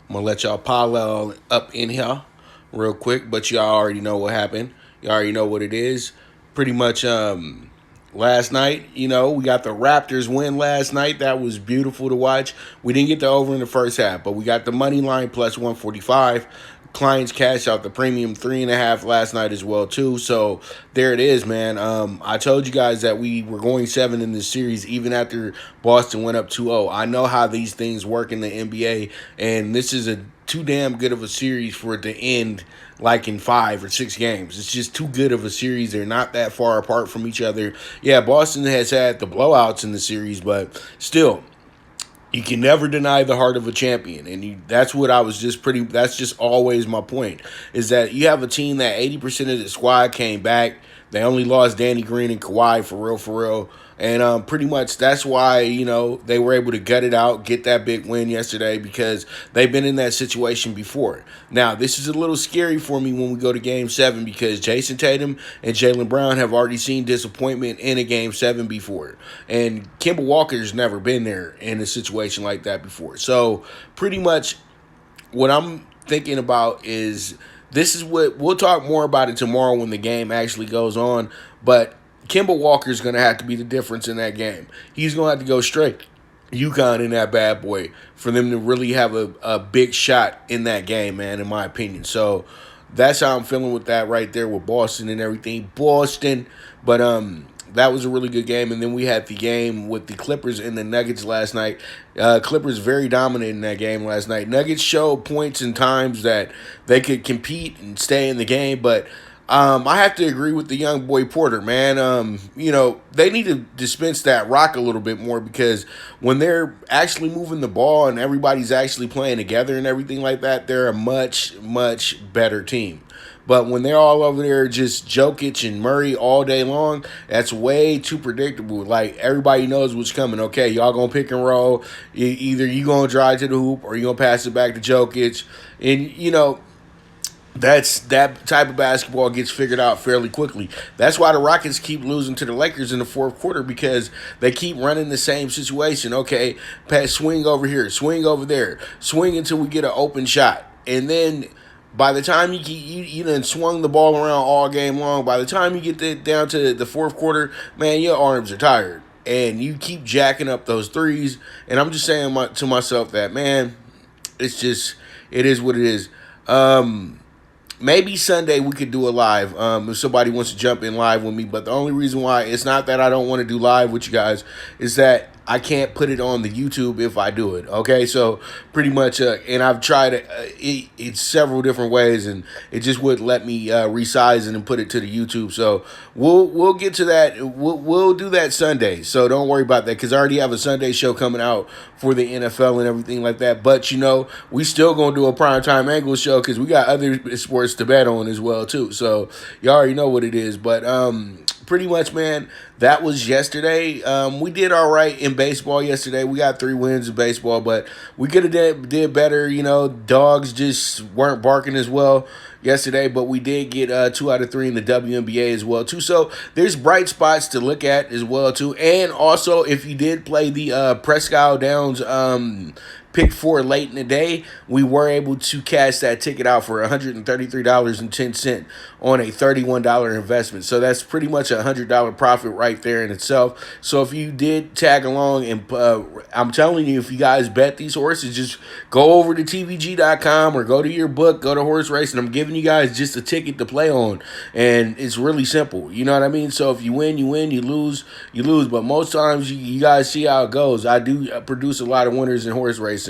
I'm going to let y'all pile up in here real quick, but y'all already know what happened. You already know what it is. Pretty much last night, we got the Raptors win last night. That was beautiful to watch. We didn't get the over in the first half, but we got the money line plus 145. Clients cash out the premium 3.5 last night as well too. So there it is, man. I told you guys that we were going 7 in this series even after Boston went up 2-0. I know how these things work in the NBA, and this is a too damn good of a series for it to end like in 5 or 6 games. It's just too good of a series. They're not that far apart from each other. Yeah, Boston has had the blowouts in the series, but still, you can never deny the heart of a champion, and that's what I was just pretty. That's just always my point, is that you have a team that 80% of the squad came back. They only lost Danny Green and Kawhi for real, and pretty much that's why they were able to gut it out, get that big win yesterday, because they've been in that situation before. Now this is a little scary for me when we go to Game 7, because Jason Tatum and Jaylen Brown have already seen disappointment in a Game 7 before, and Kemba Walker's never been there in a situation like that before. So pretty much what I'm thinking about is, this is what we'll talk more about it tomorrow when the game actually goes on. But Kemba Walker is going to have to be the difference in that game. He's going to have to go straight UConn in that bad boy for them to really have a big shot in that game, man, in my opinion. So that's how I'm feeling with that right there with Boston and everything. Boston, but that was a really good game. And then we had the game with the Clippers and the Nuggets last night. Clippers very dominant in that game last night. Nuggets showed points and times that they could compete and stay in the game, but I have to agree with the young boy Porter, man. They need to dispense that rock a little bit more, because when they're actually moving the ball and everybody's actually playing together and everything like that, they're a much, much better team. But when they're all over there just Jokic and Murray all day long, that's way too predictable. Like, everybody knows what's coming. Okay, y'all going to pick and roll. Either you going to drive to the hoop or you going to pass it back to Jokic. And, that type of basketball gets figured out fairly quickly. That's why the Rockets keep losing to the Lakers in the fourth quarter, because they keep running the same situation. Okay, pass, swing over here, swing over there, swing until we get an open shot. And then by the time you done swung the ball around all game long, by the time you get down to the fourth quarter, man, your arms are tired. And you keep jacking up those threes. And I'm just saying to myself that, man, it is what it is. Maybe Sunday we could do a live if somebody wants to jump in live with me. But the only reason why it's not that I don't want to do live with you guys is that I can't put it on the YouTube if I do it. Okay, so pretty much, and I've tried it several different ways, and it just wouldn't let me resize it and put it to the YouTube. So we'll get to that. We'll do that Sunday. So don't worry about that, because I already have a Sunday show coming out for the NFL and everything like that. But we still gonna do a Primetime Angles show, because we got other sports to bet on as well too. So you already know what it is. But pretty much, man, that was yesterday. We did all right in baseball yesterday. We got 3 wins in baseball, but we could have did better. Dogs just weren't barking as well yesterday, but we did get 2 out of 3 in the WNBA as well too. So there's bright spots to look at as well too. And also, if you did play the Presque Downs pick 4 late in the day, we were able to cash that ticket out for $133.10 on a $31 investment. So that's pretty much a $100 profit right there in itself. So if you did tag along, and I'm telling you, if you guys bet these horses, just go over to tvg.com or go to your book, go to horse race, and I'm giving you guys just a ticket to play on. And it's really simple. You know what I mean? So if you win, you win. You lose, you lose. But most times, you guys see how it goes. I do produce a lot of winners in horse racing.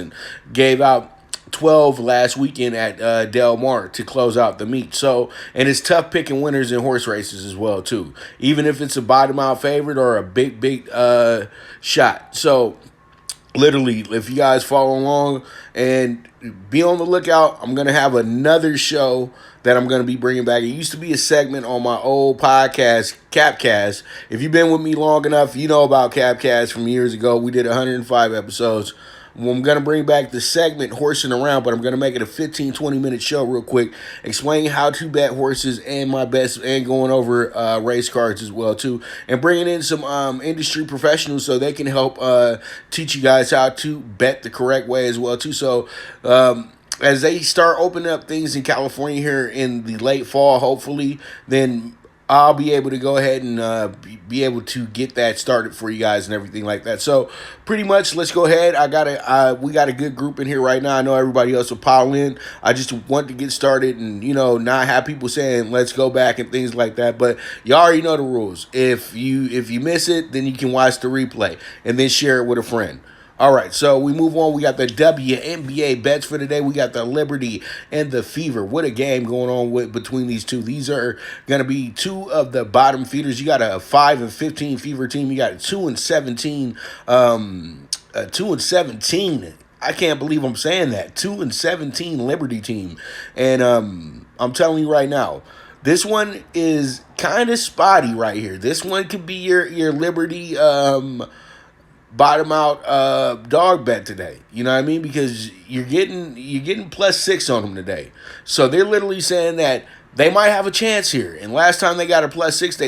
Gave out 12 last weekend at Del Mar to close out the meet. So, and it's tough picking winners in horse races as well too, even if it's a bottom out favorite or a big shot. So literally, if you guys follow along and be on the lookout, I'm going to have another show that I'm going to be bringing back. It used to be a segment on my old podcast, Capcast. If you've been with me long enough, you know about Capcast from years ago. We did 105 episodes. I'm going to bring back the segment Horsing Around, but I'm going to make it a 15, 20-minute show real quick, explaining how to bet horses and my best, and going over race cards as well, too, and bringing in some industry professionals so they can help teach you guys how to bet the correct way as well, too. So as they start opening up things in California here in the late fall, hopefully, then I'll be able to go ahead and be able to get that started for you guys and everything like that. So pretty much, let's go ahead. We got a good group in here right now. I know everybody else will pile in. I just want to get started and not have people saying let's go back and things like that. But you already know the rules. If you miss it, then you can watch the replay and then share it with a friend. All right, so we move on. We got the WNBA bets for today. We got the Liberty and the Fever. What a game going on between these two. These are going to be two of the bottom feeders. You got a 5-15 Fever team. You got a 2-17. 2-17. I can't believe I'm saying that. 2-17 Liberty team, and I'm telling you right now, this one is kind of spotty right here. This one could be your Liberty bottom out dog bet today. You know what I mean? Because you're getting +6 on them today. So they're literally saying that they might have a chance here. And last time they got a +6,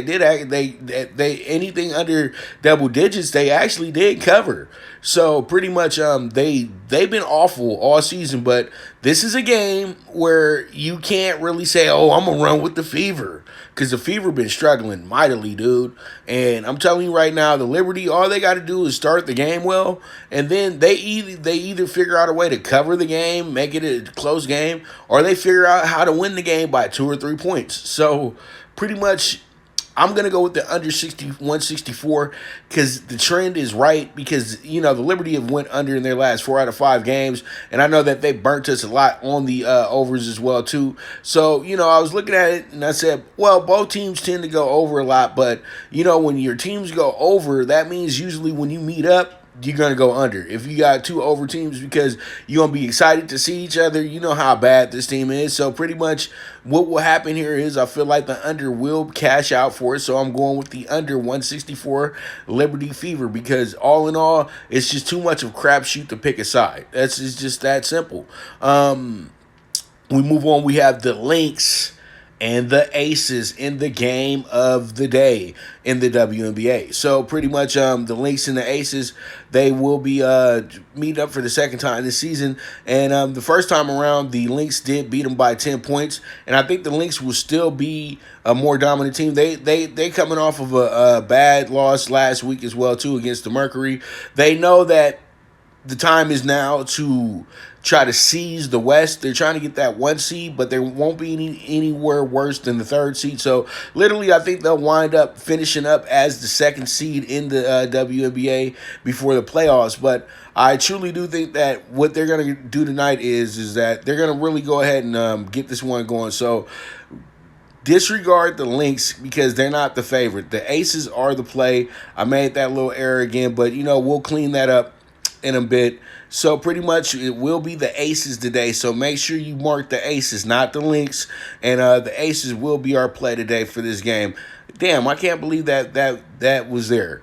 they anything under double digits, they actually did cover. So pretty much they've been awful all season, but this is a game where you can't really say, "Oh, I'm gonna run with the Fever," because the Fever been struggling mightily, dude. And I'm telling you right now, the Liberty, all they got to do is start the game well, and then they either figure out a way to cover the game, make it a close game, or they figure out how to win the game by 2 or 3 points. So pretty much, I'm going to go with the under 164 because the trend is right, because, the Liberty have went under in their last 4 out of 5 games, and I know that they burnt us a lot on the overs as well, too. So, I was looking at it, and I said, well, both teams tend to go over a lot, but, when your teams go over, that means usually when you meet up, you're going to go under. If you got 2 over teams, because you're going to be excited to see each other. You know how bad this team is. So pretty much what will happen here is I feel like the under will cash out for it. So I'm going with the under 164 Liberty Fever, because all in all, it's just too much of a crapshoot to pick a side. It's just that simple. We move on. We have the Lynx and the Aces in the game of the day in the WNBA. So pretty much the Lynx and the Aces, they will be meeting up for the second time this season. And the first time around, the Lynx did beat them by 10 points. And I think the Lynx will still be a more dominant team. They coming off of a bad loss last week as well, too, against the Mercury. They know that the time is now to try to seize the West. They're trying to get that 1 seed, but there won't be anywhere worse than the 3rd seed. So literally, I think they'll wind up finishing up as the 2nd seed in the WNBA before the playoffs. But I truly do think that what they're going to do tonight is that they're going to really go ahead and get this one going. So disregard the Lynx because they're not the favorite. The Aces are the play. I made that little error again, but we'll clean that up in a bit. So pretty much it will be the Aces today. So make sure you mark the Aces, not the Lynx. And the Aces will be our play today for this game. Damn, I can't believe that was there.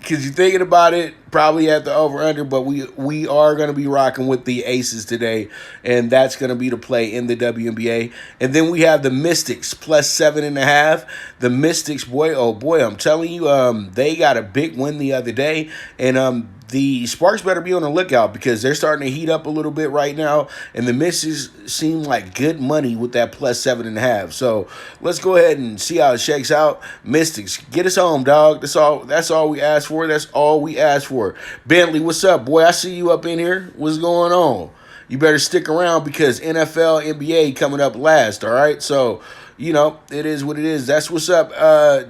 Because you're thinking about it, probably at the over-under, but we are going to be rocking with the Aces today, and that's going to be the play in the WNBA. And then we have the Mystics, +7.5. The Mystics, boy, oh boy, I'm telling you, they got a big win the other day, and the Sparks better be on the lookout because they're starting to heat up a little bit right now, and the Mystics seem like good money with that +7.5. So let's go ahead and see how it shakes out. Mystics, get us home, dog. That's all we ask for. That's all we ask for. Bentley, what's up, boy? I see you up in here. What's going on? You better stick around because NFL, NBA coming up last, all right? So, it is what it is. That's what's up,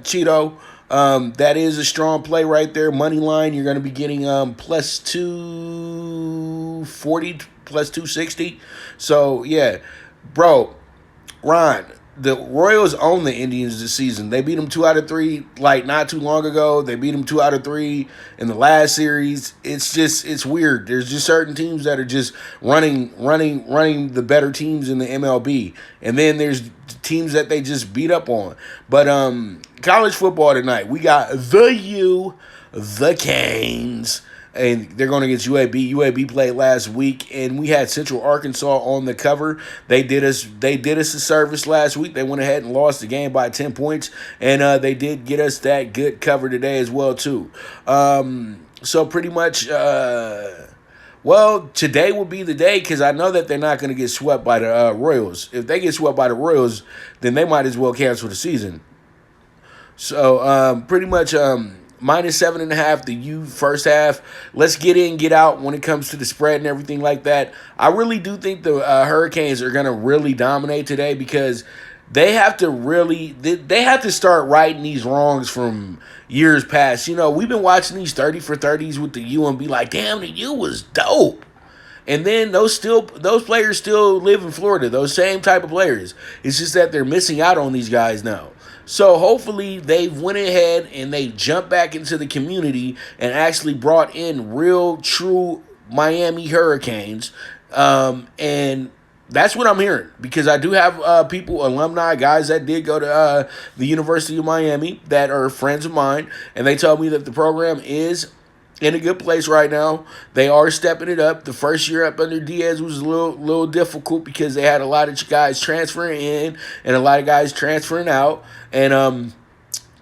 Cheeto. That is a strong play right there. Money line, you're going to be getting +240, +260. So, yeah. Bro, Ron, the Royals own the Indians this season. They beat them 2 out of 3 not too long ago. They beat them 2 out of 3 in the last series. It's weird. There's just certain teams that are just running the better teams in the MLB. And then there's teams that they just beat up on. But college football tonight, we got the Canes, and they're going against UAB. UAB played last week, and we had Central Arkansas on the cover. They did us a service last week. They went ahead and lost the game by 10 points, and they did get us that good cover today as well too. So pretty much Well, today will be the day because I know that they're not going to get swept by the Royals. If they get swept by the Royals, then they might as well cancel the season. So pretty much -7.5 the U first half. Let's get in, get out when it comes to the spread and everything like that. I really do think the Hurricanes are going to really dominate today because they have to really they have to start righting these wrongs from years past. You know, we've been watching these 30 for 30s with the U and be like, damn, the U was dope. And then those players still live in Florida, those same type of players. It's just that they're missing out on these guys now. So hopefully they've went ahead and they jumped back into the community and actually brought in real, true Miami Hurricanes. And that's what I'm hearing because I do have people, alumni, guys that did go to the University of Miami that are friends of mine, and they told me that the program is in a good place right now. They are stepping it up. The first year up under Diaz was a little difficult because they had a lot of guys transferring in and a lot of guys transferring out. And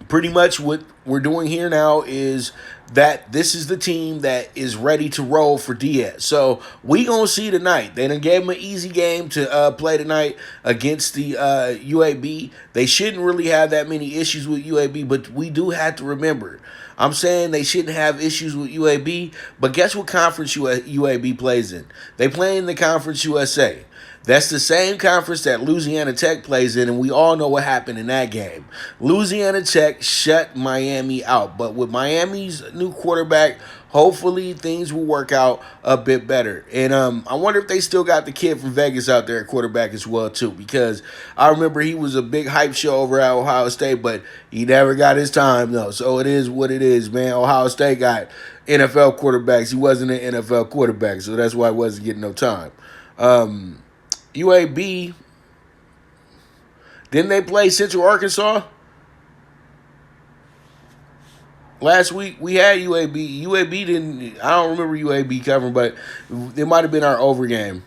pretty much what we're doing here now is that this is the team that is ready to roll for Diaz. So we gonna see tonight. They done gave him an easy game to play tonight against the UAB. They shouldn't really have that many issues with UAB, but we do have to remember. I'm saying they shouldn't have issues with UAB, but guess what conference UAB plays in? They play in the Conference USA. That's the same conference that Louisiana Tech plays in, and we all know what happened in that game. Louisiana Tech shut Miami out, but with Miami's new quarterback, hopefully things will work out a bit better. And I wonder if they still got the kid from Vegas out there at quarterback as well, too, because I remember he was a big hype show over at Ohio State, but he never got his time, though. So it is what it is, man. Ohio State got NFL quarterbacks. He wasn't an NFL quarterback, so that's why he wasn't getting no time. UAB, didn't they play Central Arkansas? Last week we had UAB. UAB didn't. I don't remember UAB covering, but it might have been our over game.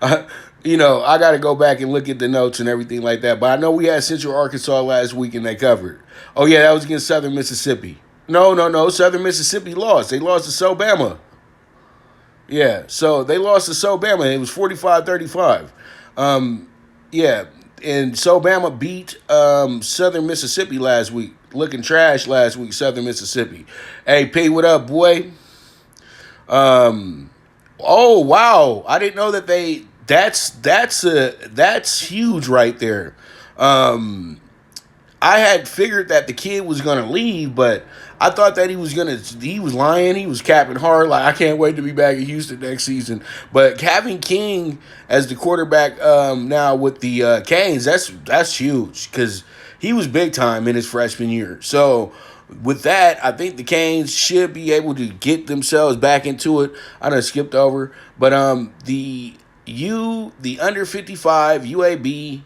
I got to go back and look at the notes and everything like that. But I know we had Central Arkansas last week and they covered. Oh yeah, that was against Southern Mississippi. No. Southern Mississippi lost. They lost to Sobama. Yeah, so they lost to Sobama. It was 45-35. Yeah, and Sobama beat Southern Mississippi last week. Looking trash last week, Southern Mississippi. Hey, P, what up, boy? Oh, wow. I didn't know that that's huge right there. I had figured that the kid was going to leave, but I thought that he was lying. He was capping hard. Like, I can't wait to be back in Houston next season. But having King as the quarterback now with the Canes, that's huge because he was big time in his freshman year. So with that, I think the Canes should be able to get themselves back into it. I done skipped over. But the under 55 UAB,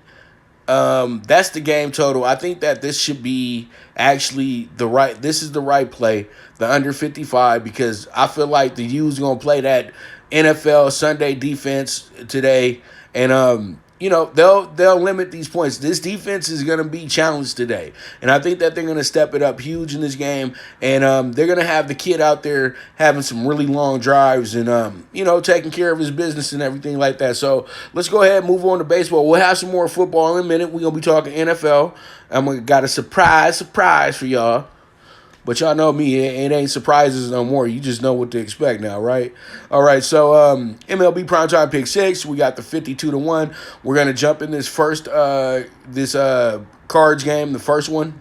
that's the game total. I think that this should be actually this is the right play, the under 55, because I feel like the U's going to play that NFL Sunday defense today. And, they'll limit these points. This defense is going to be challenged today. And I think that they're going to step it up huge in this game. And they're going to have the kid out there having some really long drives and, taking care of his business and everything like that. So let's go ahead and move on to baseball. We'll have some more football in a minute. We're going to be talking NFL. Got a surprise for y'all. But y'all know me, it ain't surprises no more. You just know what to expect now, right? All right, so MLB PrimeTime PK6, we got the 52-1. We're going to jump in this first cards game, the first one.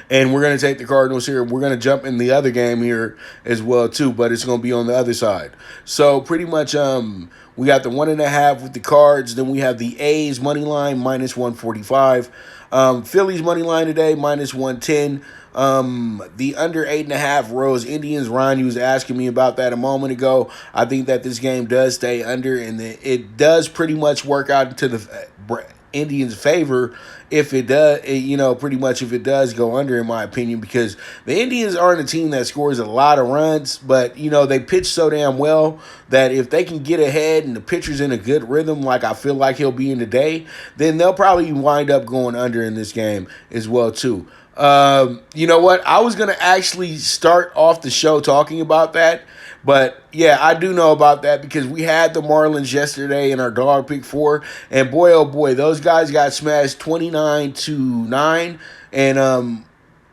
And we're going to take the Cardinals here. We're going to jump in the other game here as well, too, but it's going to be on the other side. So pretty much we got the 1.5 with the Cards. Then we have the A's money line, -145. Phillies money line today, -110. The under 8.5 Rose Indians. Ryan, you was asking me about that a moment ago. I think that this game does stay under, and it does pretty much work out into the Indians' favor if it does, pretty much if it does go under, in my opinion, because the Indians aren't a team that scores a lot of runs, but, they pitch so damn well that if they can get ahead and the pitcher's in a good rhythm, like I feel like he'll be in today, then they'll probably wind up going under in this game as well, too. You know what? I was going to actually start off the show talking about that, But yeah, I do know about that because we had the Marlins yesterday in our dog pick 4, and boy oh boy, those guys got smashed 29-9, and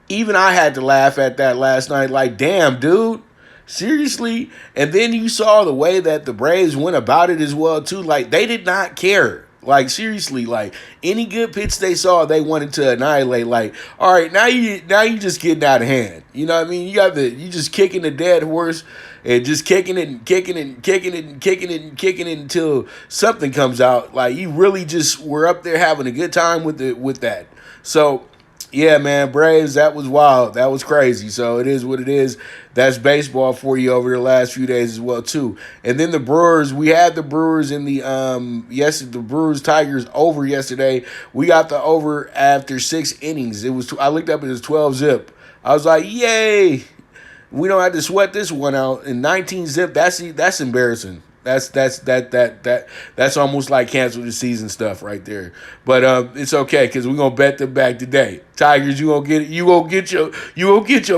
even I had to laugh at that last night. Like, damn, dude. Seriously? And then you saw the way that the Braves went about it as well, too. Like, they did not care. Like, seriously, like, any good pitch they saw, they wanted to annihilate. Like, all right, now you just getting out of hand. You know what I mean? You just kicking the dead horse and just kicking it and kicking it and kicking it and kicking it and kicking it until something comes out. Like, you really just were up there having a good time with that. So, yeah, man, Braves, that was wild. That was crazy. So it is what it is. That's baseball for you over the last few days as well, too. And then the Brewers, we had the Brewers in the the Brewers Tigers over yesterday. We got the over after 6 innings. I looked up, it was 12 zip. I was like, yay. We don't have to sweat this one out. In 19 zip, that's embarrassing. That's almost like cancel the season stuff right there. But it's okay because we're gonna bet them back today. Tigers, you gonna get your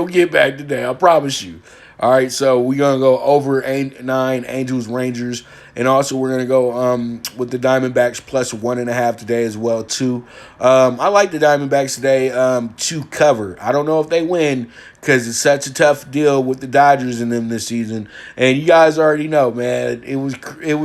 get back today. I promise you. All right, so we're gonna go over 9 Angels Rangers, and also we're gonna go with the Diamondbacks plus 1.5 today as well too. I like the Diamondbacks today to cover. I don't know if they win because it's such a tough deal with the Dodgers in them this season, and you guys already know, man. It was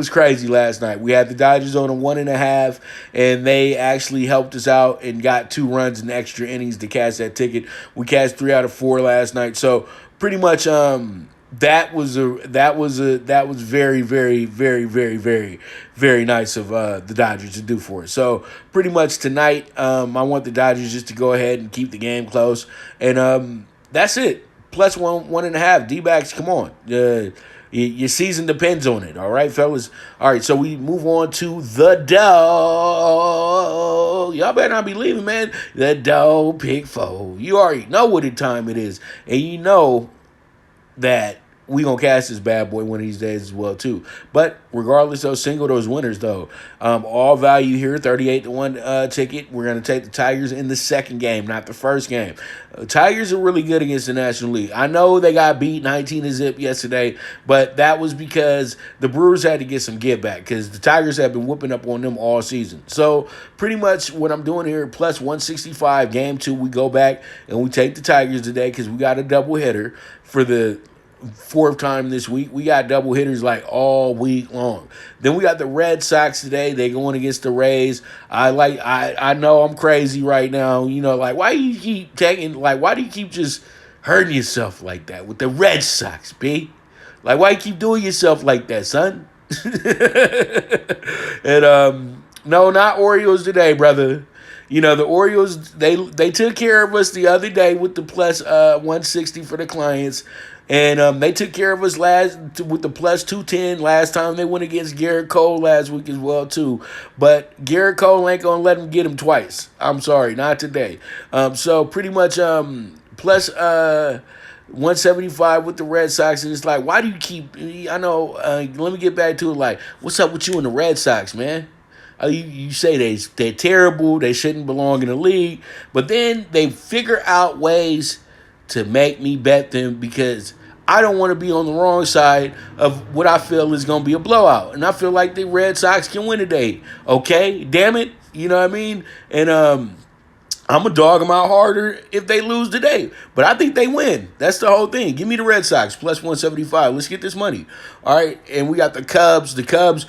crazy last night. We had the Dodgers on a 1.5, and they actually helped us out and got 2 runs in extra innings to cash that ticket. We cashed 3 out of 4 last night, so. Pretty much, that was very, very, very, very, very, very nice of the Dodgers to do for us. So pretty much tonight, I want the Dodgers just to go ahead and keep the game close, and that's it. Plus 1.5. D-backs, come on. Your season depends on it. All right, fellas. All right, so we move on to the dog. Y'all better not be leaving, man. The dog pick 4. You already know what the time it is, and you know that we gonna cast this bad boy one of these days as well too. But regardless of single those winners though, all value here 38-1 ticket. We're gonna take the Tigers in the second game, not the first game. Tigers are really good against the National League. I know they got beat 19-0 yesterday, but that was because the Brewers had to get some get back because the Tigers have been whooping up on them all season. So pretty much what I'm doing here, plus 165 game 2, we go back and we take the Tigers today because we got a double hitter for the 4th time this week. We got double hitters like all week long. Then we got the Red Sox today. They going against the Rays. I know I'm crazy right now. You know, like why do you keep just hurting yourself like that with the Red Sox, B? Like why you keep doing yourself like that, son? And no, not Orioles today, brother. You know, the Orioles, they took care of us the other day with the plus 160 for the clients. And they took care of us with the plus 210 last time they went against Garrett Cole last week as well, too. But Garrett Cole ain't going to let him get him twice. I'm sorry, not today. So pretty much plus 175 with the Red Sox. And it's like, why do you keep, I know, let me get back to it. Like, what's up with you and the Red Sox, man? You say they're terrible, they shouldn't belong in the league, but then they figure out ways to make me bet them because I don't want to be on the wrong side of what I feel is going to be a blowout. And I feel like the Red Sox can win today. Okay? Damn it. You know what I mean? And I'm going to dog them out harder if they lose today. But I think they win. That's the whole thing. Give me the Red Sox, plus 175. Let's get this money. All right, and we got the Cubs. The Cubs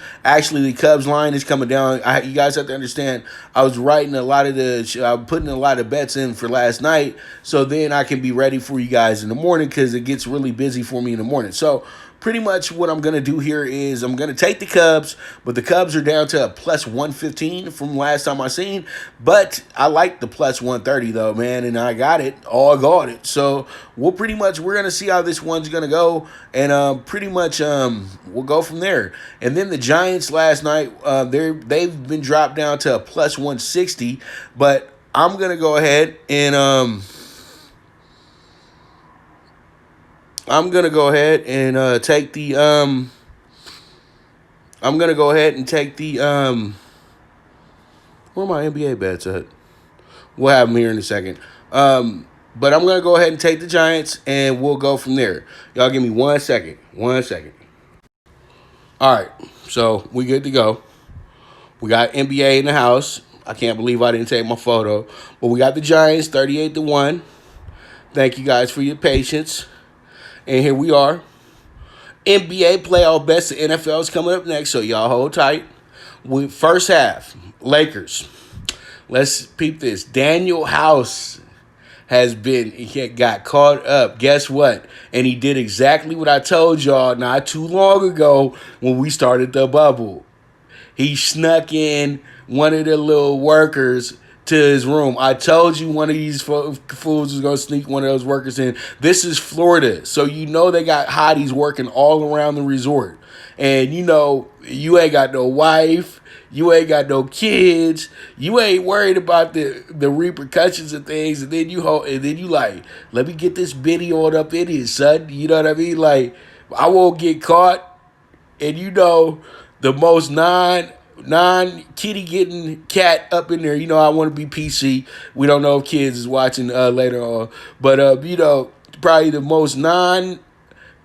line is coming down. You guys have to understand, I was writing putting a lot of bets in for last night, so then I can be ready for you guys in the morning because it gets really busy for me in the morning. So pretty much what I'm going to do here is I'm going to take the Cubs, but the Cubs are down to a plus 115 from last time I seen. But I like the plus 130, though, man, and I got it. All got it. So we're going to see how this one's going to go, and pretty much we'll go from there. And then the Giants last night, they've been dropped down to a plus 160, but I'm going to go ahead and take the where are my NBA bets at? We'll have them here in a second. But I'm going to go ahead and take the Giants, and we'll go from there. Y'all give me 1 second. 1 second. All right, so we good to go. We got NBA in the house. I can't believe I didn't take my photo. But we got the Giants 38-1. Thank you guys for your patience. And here we are. NBA playoff bets. The NFL is coming up next, so y'all hold tight. First half, Lakers. Let's peep this. Daniel House he got caught up. Guess what? And he did exactly what I told y'all not too long ago when we started the bubble. He snuck in one of the little workers to his room. I told you one of these fools was going to sneak one of those workers in. This is Florida, so you know they got hotties working all around the resort. And you know, you ain't got no wife, you ain't got no kids, you ain't worried about the repercussions of things, and then you like, let me get this video up in here, son. You know what I mean? Like, I won't get caught. And you know, the most non kitty getting cat up in there. You know, I want to be PC. We don't know if kids is watching later on, but you know, probably the most non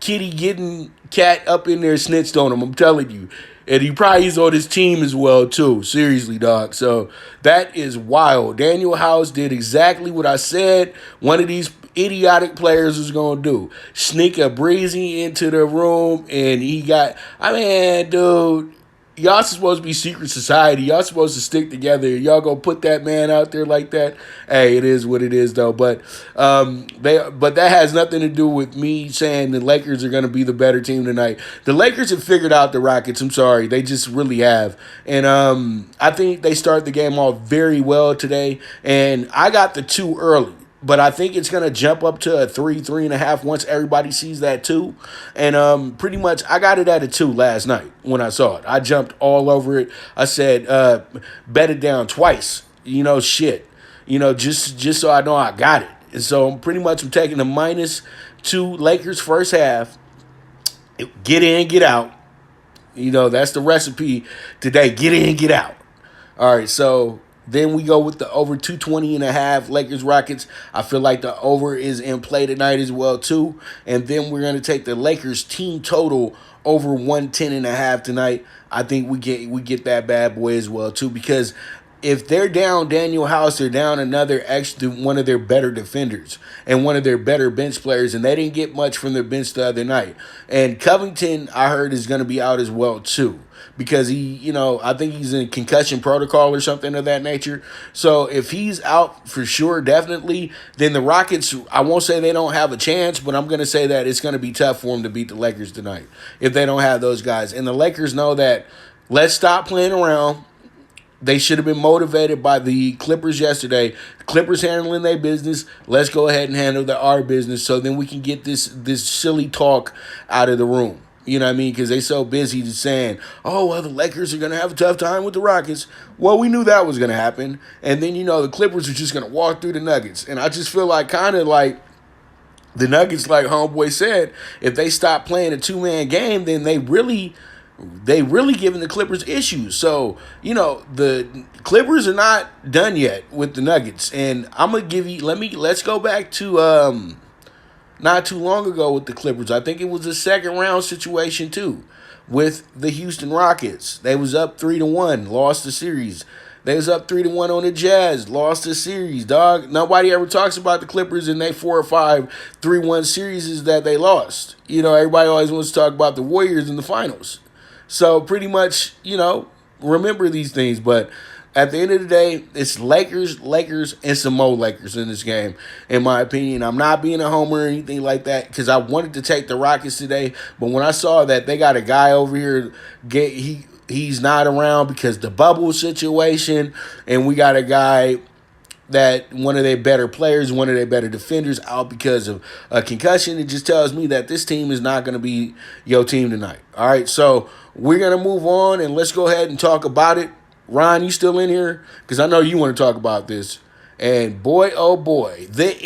kitty getting cat up in there snitched on him. I'm telling you. And he probably is on his team as well, too. Seriously, dog. So that is wild. Daniel House did exactly what I said one of these idiotic players was going to do. Sneak a breezy into the room, and dude, y'all supposed to be secret society. Y'all supposed to stick together. Y'all gonna put that man out there like that? Hey, it is what it is, though. But but that has nothing to do with me saying the Lakers are gonna be the better team tonight. The Lakers have figured out the Rockets. I'm sorry, they just really have. And I think they started the game off very well today. And I got the 2 early. But I think it's going to jump up to a 3.5 once everybody sees that 2. And pretty much I got it at a 2 last night when I saw it. I jumped all over it. I said, bet it down twice. You know, shit. You know, just so I know I got it. And so I'm taking the -2 Lakers first half. Get in, get out. You know, that's the recipe today. Get in, get out. All right, so then we go with the over 220.5 Lakers Rockets. I feel like the over is in play tonight as well too. And then we're gonna take the Lakers team total over 110.5 tonight. I think we get that bad boy as well too, because if they're down Daniel House, they're down one of their better defenders and one of their better bench players, and they didn't get much from their bench the other night. And Covington, I heard, is going to be out as well too, because I think he's in concussion protocol or something of that nature. So if he's out for sure, definitely, then the Rockets, I won't say they don't have a chance, but I'm going to say that it's going to be tough for them to beat the Lakers tonight if they don't have those guys. And the Lakers know that. Let's stop playing around. They should have been motivated by the Clippers yesterday. The Clippers handling their business. Let's go ahead and handle our business, so then we can get this silly talk out of the room. You know what I mean? Because they so busy just saying, oh, well, the Lakers are going to have a tough time with the Rockets. Well, we knew that was going to happen. And then, the Clippers are just going to walk through the Nuggets. And I just feel like kind of like the Nuggets, like Homeboy said, if they stop playing a two-man game, then they really giving the Clippers issues. So, the Clippers are not done yet with the Nuggets. And I'm going to give you, let's go back to not too long ago with the Clippers. I think it was a second round situation too with the Houston Rockets. They was up 3-1, lost the series. They was up 3-1 on the Jazz, lost the series, dog. Nobody ever talks about the Clippers in their 4 or 5 3-1 series that they lost. Everybody always wants to talk about the Warriors in the finals. So pretty much, remember these things. But at the end of the day, it's Lakers, and some more Lakers in this game, in my opinion. I'm not being a homer or anything like that, because I wanted to take the Rockets today. But when I saw that they got a guy over here, he's not around because the bubble situation, and we got a guy that one of their better players, one of their better defenders out because of a concussion, it just tells me that this team is not going to be your team tonight. All right, so we're going to move on, and let's go ahead and talk about it. Ron, you still in here? Because I know you want to talk about this. And boy, oh boy, the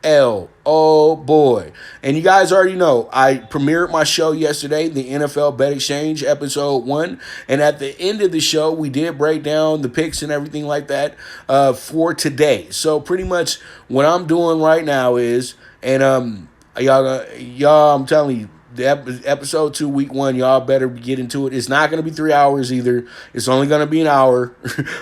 Oh boy. And you guys already know, I premiered my show yesterday, the NFL Bet Exchange, episode 1. And at the end of the show, we did break down the picks and everything like that for today. So pretty much what I'm doing right now is, and y'all, I'm telling you, the episode 2, week 1, y'all better get into it. It's not going to be 3 hours either. It's only going to be an hour,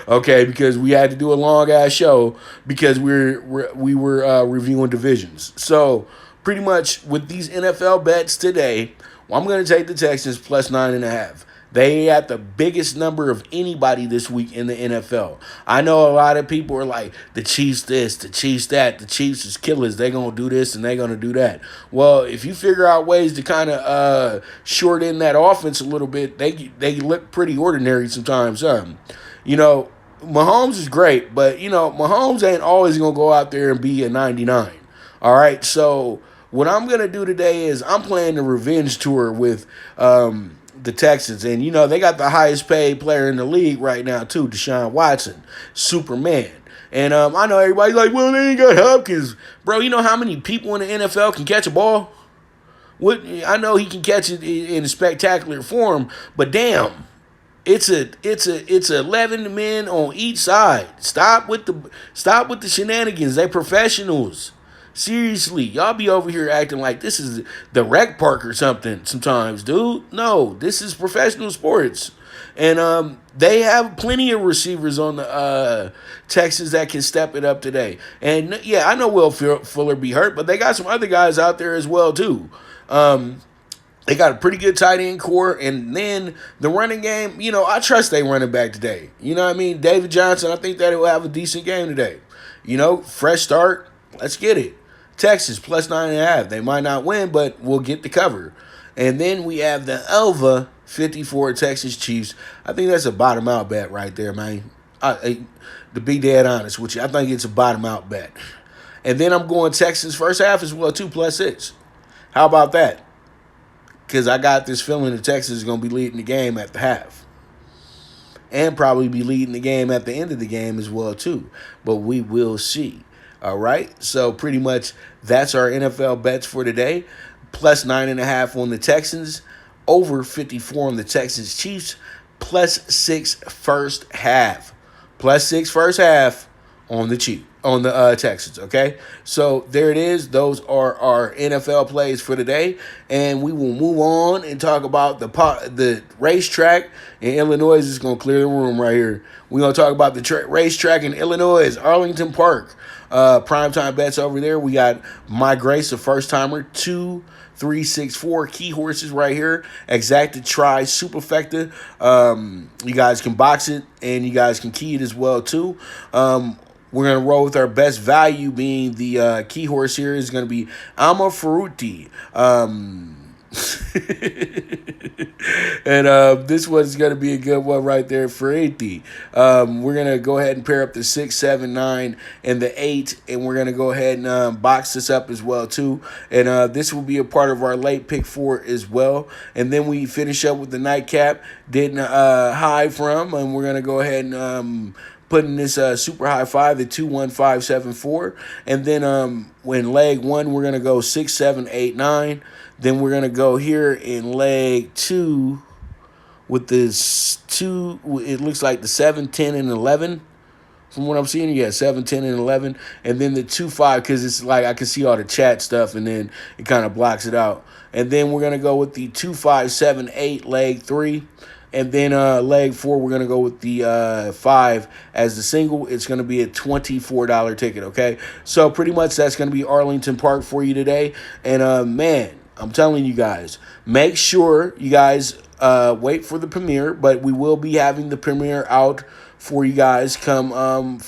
okay? Because we had to do a long ass show because we were reviewing divisions. So pretty much with these NFL bets today, well, I'm going to take the Texans plus 9.5. They had the biggest number of anybody this week in the NFL. I know a lot of people are like, the Chiefs this, the Chiefs that, the Chiefs is killers. They're going to do this and they're going to do that. Well, if you figure out ways to kind of short in that offense a little bit, they look pretty ordinary sometimes. You know, Mahomes is great, but, you know, Mahomes ain't always going to go out there and be a 99. All right, so what I'm going to do today is I'm playing the revenge tour with the Texans. And, you know, they got the highest paid player in the league right now, too, Deshaun Watson, Superman. And I know everybody's like, well, they ain't got Hopkins. Bro, you know how many people in the NFL can catch a ball? I know he can catch it in a spectacular form, but damn, it's 11 men on each side. Stop with the shenanigans. They professionals. Seriously, y'all be over here acting like this is the rec park or something sometimes, dude. No, this is professional sports. And they have plenty of receivers on the Texans that can step it up today. And, yeah, I know Will Fuller be hurt, but they got some other guys out there as well, too. They got a pretty good tight end core. And then the running game, you know, I trust they running back today. You know what I mean? David Johnson, I think that he'll have a decent game today. You know, fresh start. Let's get it. Texas plus 9.5. They might not win, but we'll get the cover. And then we have the Elva 54 Texas Chiefs. I think that's a bottom out bet right there, man. To be dead honest with you, I think it's a bottom out bet. And then I'm going Texas first half as well, too, plus 6. How about that? Because I got this feeling that Texas is going to be leading the game at the half. And probably be leading the game at the end of the game as well, too. But we will see. All right, so pretty much that's our NFL bets for today. Plus 9.5 on the Texans, over 54 on the Texans Chiefs, plus 6 first half. Plus 6 first half on the Texans, okay? So there it is. Those are our NFL plays for today. And we will move on and talk about the racetrack in Illinois. Is going to clear the room right here. We're going to talk about the racetrack in Illinois, Arlington Park. PrimeTime Bets over there. We got My Grace, a first-timer, 2-3-6-4 key horses right here. Exacta Tri Superfecta. You guys can box it, and you guys can key it as well, too. We're going to roll with our best value being the key horse here is going to be Alma Ferruti. And this one's going to be a good one right there for 80. We're going to go ahead and pair up the 6, 7, 9, and the 8, and we're going to go ahead and box this up as well, too. And this will be a part of our late pick 4 as well. And then we finish up with the nightcap, didn't hide from, and we're going to go ahead and put in this super high 5, the 21574. And then when leg 1, we're going to go 6, 7, 8, 9. Then we're going to go here in leg 2 with this 2, it looks like the 7, 10, and 11. From what I'm seeing, yeah, 7, 10, and 11. And then the 2, 5, because it's like I can see all the chat stuff, and then it kind of blocks it out. And then we're going to go with the 2, 5, 7, 8, leg 3. And then leg 4, we're going to go with the 5 as the single. It's going to be a $24 ticket, okay? So pretty much that's going to be Arlington Park for you today. And, man, I'm telling you guys, make sure you guys wait for the premiere, but we will be having the premiere out for you guys come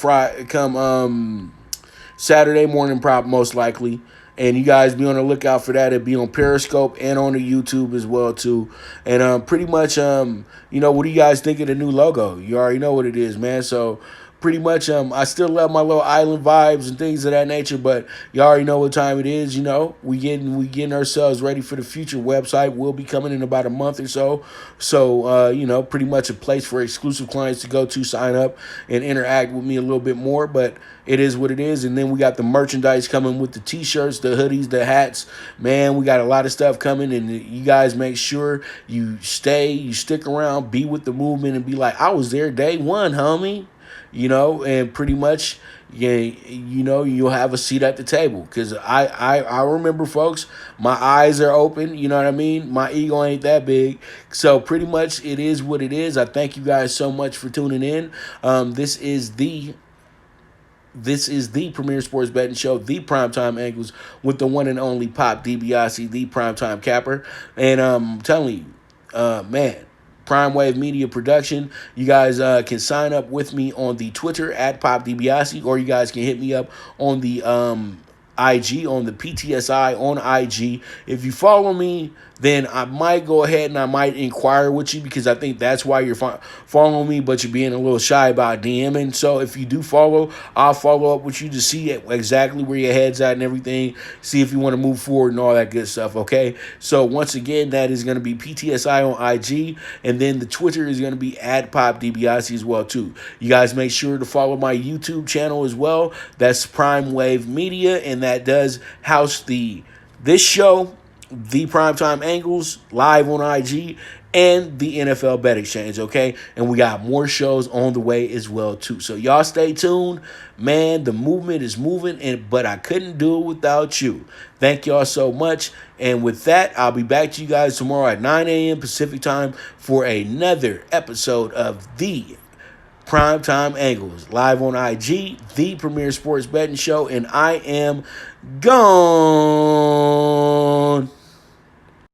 Saturday morning, most likely. And you guys be on the lookout for that. It'll be on Periscope and on the YouTube as well, too. And pretty much, you know, what do you guys think of the new logo? You already know what it is, man. So pretty much, I still love my little island vibes and things of that nature, but you already know what time it is. We getting ourselves ready for the future. Website will be coming in about a month or so. So, pretty much a place for exclusive clients to go to, sign up, and interact with me a little bit more. But it is what it is. And then we got the merchandise coming with the t-shirts, the hoodies, the hats. Man, we got a lot of stuff coming, and you guys make sure you stick around, be with the movement, and be like, I was there day one, homie. And pretty much, yeah, you'll have a seat at the table. Because I remember, folks, my eyes are open. You know what I mean? My ego ain't that big. So pretty much it is what it is. I thank you guys so much for tuning in. This is the premier sports betting show, the Primetime Angles, with the one and only Pop DiBiase, the Primetime Capper. And I'm telling you, man, Prime Wave Media Production. You guys can sign up with me on the Twitter at Pop DiBiase, or you guys can hit me up on the IG, on the PTSI on IG. If you follow me, then I might go ahead and I might inquire with you, because I think that's why you're following me, but you're being a little shy about DMing. So if you do follow, I'll follow up with you to see exactly where your head's at and everything, see if you want to move forward and all that good stuff, okay? So once again, that is going to be PTSI on IG, and then the Twitter is going to be at Pop DiBiase as well, too. You guys make sure to follow my YouTube channel as well. That's Prime Wave Media, and that does house this show, the Primetime Angles Live on IG, and the NFL Bet Exchange, okay? And we got more shows on the way as well, too. So y'all stay tuned. Man, the movement is moving, but I couldn't do it without you. Thank y'all so much. And with that, I'll be back to you guys tomorrow at 9 a.m. Pacific time for another episode of the Primetime Angles Live on IG, the premier sports betting show. And I am gone.